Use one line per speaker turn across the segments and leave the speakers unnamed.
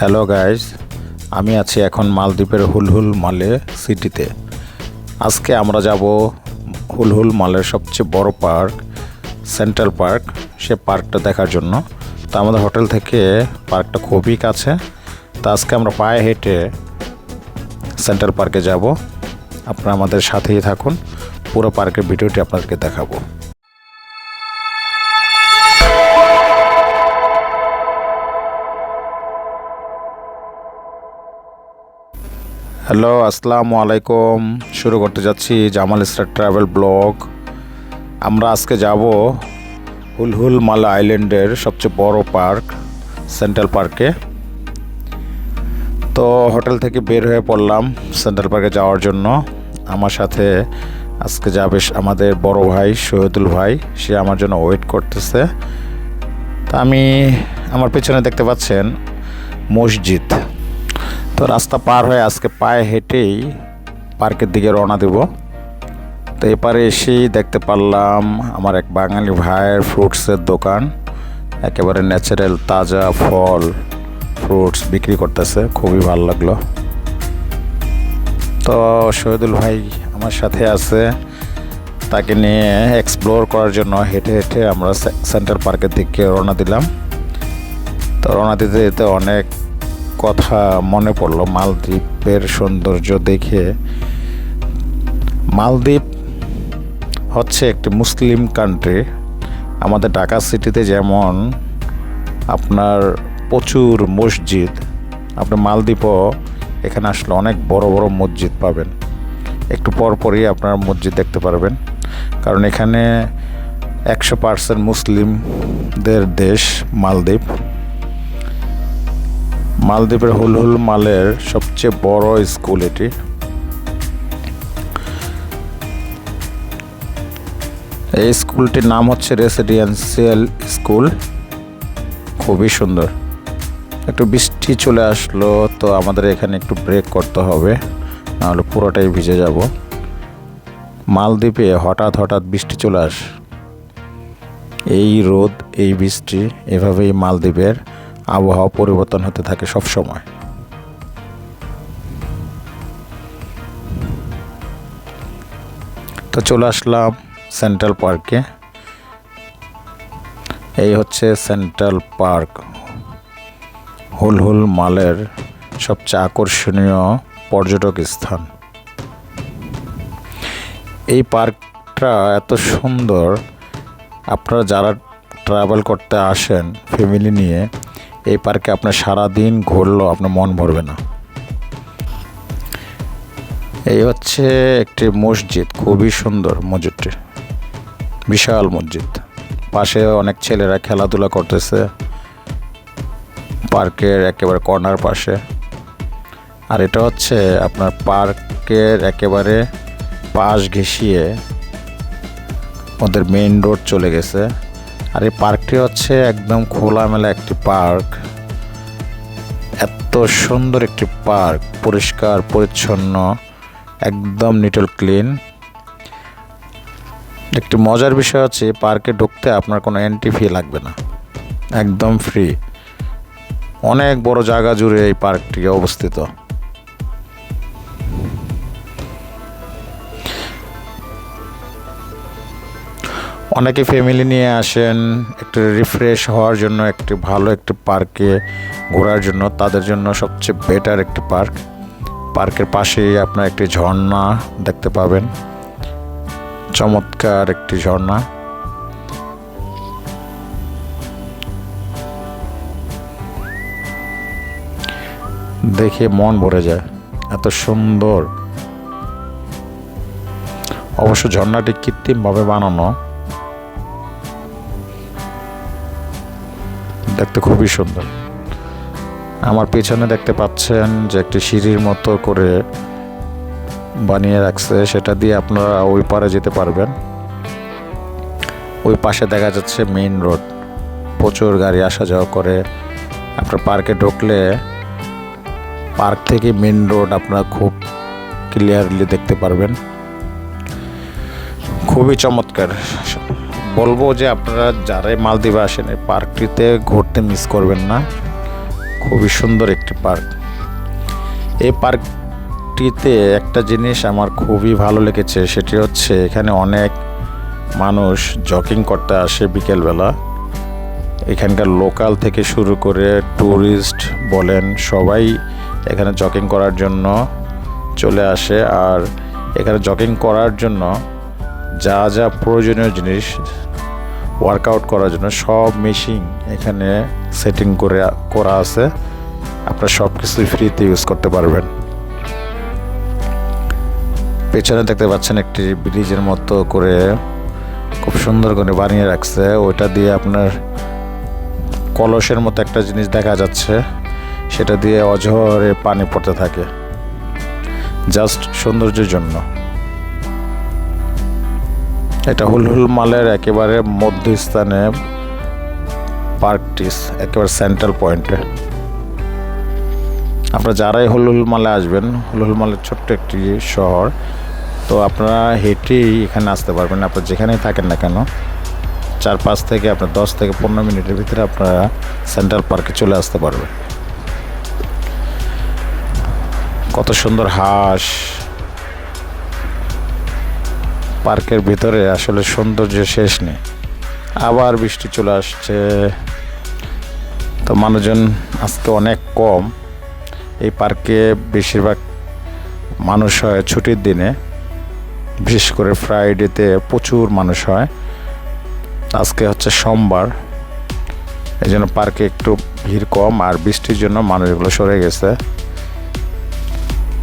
Hello guys, আমি আছি এখন মালদ্বীপের হুলহুল মালে সিটিতে। আজকে আমরা যাব হুলহুল মালের সবচেয়ে বড় পার্ক সেন্ট্রাল পার্ক, সে পার্কটা দেখার জন্য। তো আমাদের হোটেল থেকে পার্কটা খুবই কাছে। তো আজকে আমরা পায়ে হেঁটে সেন্ট্রাল পার্কে যাব। আপনারা আমাদের সাথেই থাকুন, পুরো পার্কের ভিডিওটি আপনাদেরকে দেখাবো। হ্যালো, আসসালামু আলাইকুম। শুরু করতে যাচ্ছি জামাল স্টার ট্রাভেল ব্লগ। আমরা আজকে যাব হুলহুল মালা আইল্যান্ডের সবচেয়ে বড় পার্ক সেন্ট্রাল পার্কে। তো হোটেল থেকে বের হয়ে পড়লাম সেন্ট্রাল পার্কে যাওয়ার জন্য। আমার সাথে আজকে যাবে আমাদের বড় ভাই শহীদুল ভাই, সে আমার জন্য ওয়েট করতেছে। তা আমি আমার পেছনে দেখতে পাচ্ছেন মসজিদ। তো রাস্তা পার হয়ে আজকে পায়ে হেঁটেই পার্কের দিকে রওনা দেব। তো এপারে এসেই দেখতে পারলাম আমার এক বাঙালি ভাইয়ের ফ্রুটসের দোকান, একেবারে ন্যাচারাল তাজা ফল ফ্রুটস বিক্রি করতেছে, খুবই ভালো লাগলো। তো শহীদুল ভাই আমার সাথে আছে, তাকে নিয়ে এক্সপ্লোর করার জন্য হেঁটে হেঁটে আমরা সেন্ট্রাল পার্কের দিকে রওনা দিলাম। তো রওনা দিতে যেতে অনেক কথা মনে পড়লো মালদ্বীপের সৌন্দর্য দেখে। মালদ্বীপ হচ্ছে একটি মুসলিম কান্ট্রি। আমাদের ঢাকা সিটিতে যেমন আপনার প্রচুর মসজিদ, আপনার মালদ্বীপও এখানে আসলে অনেক বড় বড় মসজিদ পাবেন। একটু পরপরই আপনার মসজিদ দেখতে পারবেন, কারণ এখানে 100% মুসলিমদের দেশ মালদ্বীপ। মালদ্বীপের হুলহুল মালের সবচেয়ে বড় স্কুল এটি। এই স্কুলটির নাম হচ্ছে রেসিডেন্সিয়াল স্কুল, খুবই সুন্দর। একটু বৃষ্টি চলে আসলো, তো আমাদের এখানে একটু ব্রেক করতে হবে, নাহলে পুরোটাই ভিজে যাব। মালদ্বীপে হঠাৎ হঠাৎ বৃষ্টি চলে আসে, এই রোদ এই বৃষ্টি, এভাবেই মালদ্বীপের আবহাওয়া পরিবর্তন হতে থাকে সব সময়। তো চলে আসলাম সেন্ট্রাল পার্কে। এই হচ্ছে সেন্ট্রাল পার্ক, হুলহুল মালের সবচেয়ে আকর্ষণীয় পর্যটক স্থান। এই পার্কটা এত সুন্দর, আপনারা যারা ট্রাভেল করতে আসেন ফ্যামিলি নিয়ে, এই পার্কে আপনার সারাদিন ঘুরলেও আপনার মন ভরবে না। এই হচ্ছে একটি মসজিদ, খুবই সুন্দর মসজিদটি, বিশাল মসজিদ। পাশে অনেক ছেলেরা খেলাধুলা করতেছে পার্কের একেবারে কর্নার পাশে। আর এটা হচ্ছে আপনার পার্কের একেবারে পাশ ঘেঁষিয়ে ওদের মেইন রোড চলে গেছে। আর এই পার্কটি হচ্ছে একদম খোলামেলা একটি পার্ক, এত সুন্দর একটি পার্ক, পরিষ্কার পরিচ্ছন্ন, একদম নিট অ্যান্ড ক্লিন। একটি মজার বিষয় হচ্ছে পার্কে ঢুকতে আপনার কোনো এন্ট্রি ফি লাগবে না, একদম ফ্রি। অনেক বড় জায়গা জুড়ে এই পার্কটি অবস্থিত। অনেকে ফ্যামিলি নিয়ে আসেন একটু রিফ্রেশ হওয়ার জন্য, একটি ভালো একটি পার্কে ঘোরার জন্য। তাদের জন্য সবচেয়ে বেটার একটি পার্ক। পার্কের পাশেই আপনার একটি ঝর্ণা দেখতে পাবেন, চমৎকার একটি ঝর্ণা। দেখে মন ভরে যায়, এত সুন্দর। অবশ্য ঝর্ণাটি কৃত্রিমভাবে বানানো, দেখতে খুবই সুন্দর। আমার পেছনে দেখতে পাচ্ছেন যে একটি সিঁড়ির মতো করে বানিয়ে রাখছে, সেটা দিয়ে আপনারা ওই পারে যেতে পারবেন। ওই পাশে দেখা যাচ্ছে মেইন রোড, প্রচুর গাড়ি আসা যাওয়া করে। আপনার পার্কে ঢুকলে পার্ক থেকে মেইন রোড আপনারা খুব ক্লিয়ারলি দেখতে পারবেন, খুবই চমৎকার। বলবো যে আপনারা যারাই মালদ্বীপে আসেন এই পার্কটিতে ঘুরতে মিস করবেন না, খুবই সুন্দর একটি পার্ক। এই পার্কটিতে একটা জিনিস আমার খুবই ভালো লেগেছে, সেটি হচ্ছে এখানে অনেক মানুষ জগিং করতে আসে বিকেলবেলা। এখানকার লোকাল থেকে শুরু করে ট্যুরিস্ট বলেন, সবাই এখানে জগিং করার জন্য চলে আসে। আর এখানে জগিং করার জন্য যা যা প্রয়োজনীয় জিনিস ওয়ার্কআউট করার জন্য সব মেশিন এখানে সেটিং করা আছে। আপনারা সব কিছু ফ্রিতে ইউজ করতে পারবেন। পেছনে দেখতে পাচ্ছেন একটি ব্রিজের মতো করে খুব সুন্দর করে বানিয়ে রাখছে। ওইটা দিয়ে আপনার কলসের মতো একটা জিনিস দেখা যাচ্ছে, সেটা দিয়ে অঝরে পানি পড়তে থাকে, জাস্ট সৌন্দর্যের জন্য। এটা হুলহুল মালের একেবারে মধ্যস্থানে পার্কটি, একেবারে সেন্ট্রাল পয়েন্টে। আপনারা যারাই হুলহুল মালে আসবেন, হুলহুল মালের ছোট্ট একটি শহর, তো আপনারা হেঁটেই এখানে আসতে পারবেন। আপনারা যেখানেই থাকেন না কেন, 4-5 থেকে আপনার 10 থেকে 15 মিনিটের ভিতরে আপনারা সেন্ট্রাল পার্কে চলে আসতে পারবেন। কত সুন্দর হাঁস পার্কের ভিতরে, আসলে সৌন্দর্য শেষ নেই। আবার বৃষ্টি চলে আসছে, তো মানুষজন আজকে অনেক কম। এই পার্কে বেশিরভাগ মানুষ হয় ছুটির দিনে, বিশেষ করে ফ্রাইডেতে প্রচুর মানুষ হয়। আজকে হচ্ছে সোমবার, এই জন্য পার্কে একটু ভিড় কম, আর বৃষ্টির জন্য মানুষগুলো সরে গেছে।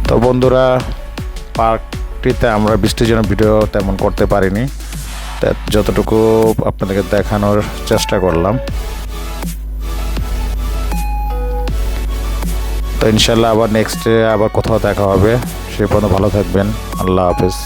তো বন্ধুরা, পার্কটিতে আমরা বৃষ্টির জন্য ভিডিও তেমন করতে পারিনি, যতটুকু আপনাদেরকে দেখানোর চেষ্টা করলাম। তো ইনশাল্লাহ আবার নেক্সটে আবার কোথাও দেখা হবে। সে পর্যন্ত ভালো থাকবেন। আল্লাহ হাফেজ।